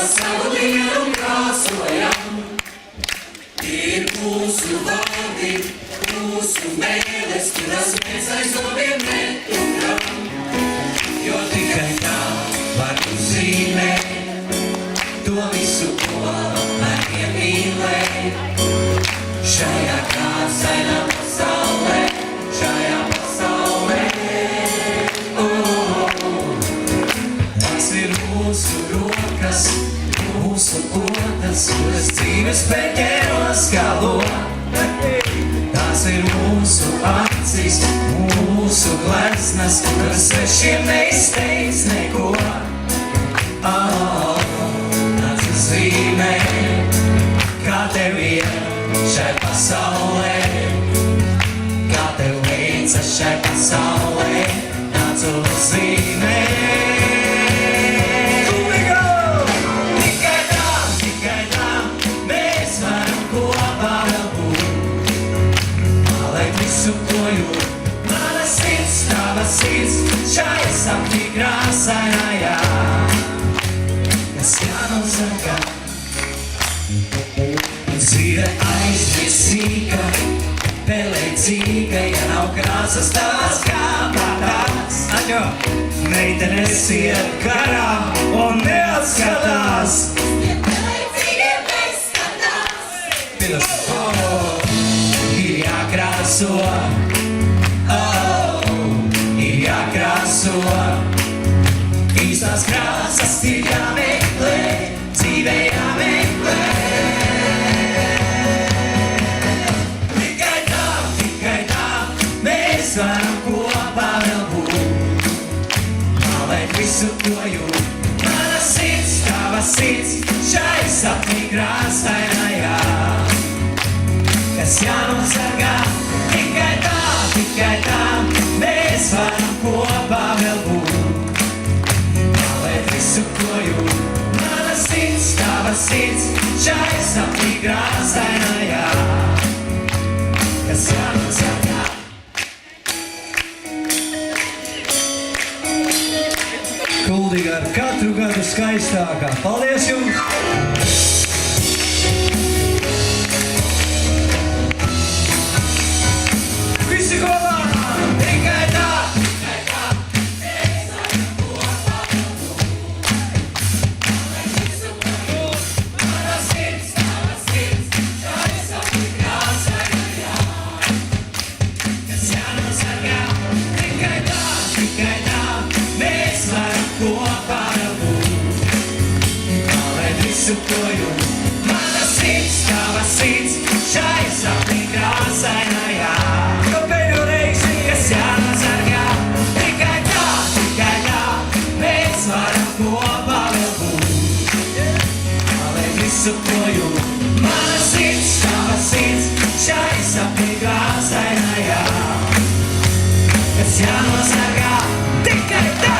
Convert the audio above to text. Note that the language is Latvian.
savu dienu krāsojam. Ir mūsu vārdi, mūsu mēles, kuras mēs aiz zobiem neturam. Jo tikai tā var uzzīmēt to visu, ko man iemīlēt. Šajā krāsainā pasaulē, šajā pasaulē. Tas ir mūsu rokas, mūsu potas, kuras dzīves pēķēros skalo. Tas ir mūsu acis, mūsu gleznas, kuras svešiem neizteic neko. Tas uzzīmē, kā tev iet šai pasaulē, kā tev veicas šai pasaulē, tāds uzzīmē. Tikai tā, mēs varam kopā vēl būt. Paliek visu, ko jūt. Mana sirds, tava sirds, šai sapņi krāsainājā, kas jānosargā. Dzīve aizmirsīga, pelēcīga, ja nav krāsas tās kāpatās. Aļo, meitenes iet karā un neatskatās. Ja pelēcīgiem neskatās. Ir jākrāso, ir jākrāso. Īstās krāsas ir jāmeklē, dzīvē jāmeklē. Mēs varam kopā vēl būt. Paliek visu, ko jūt. Mana sirds, tava sirds, šai sapņi krāsainājā, kas jānosargā. Tikai tā, mēs varam kopā vēl būt. Paliek visu, ko jūt. Mana sirds, tava sirds, šai sapņi krāsainājā, kas jānosargā. Kuldīga ar katru gadu skaistākā. Paldies jums! Visi kopā! Tikai tā, mēs varam kopā vēl būt. Paliek visu, ko jūt. Mana sirds, tava sirds, šai sapņi krāsainājā, kas jānosargā. Tikai tā, mēs varam kopā vēl būt. Paliek visu, ko jūt. Mana sirds, tava sirds, šai sapņi krāsainājā, kas jānosargā. Tikai tā, mēs varam kopā vēl būt. Paliek visu, ko jūt. Mana sirds, tava sirds, šai sapņi krāsainājā, kas jānosargā. Tikai tā!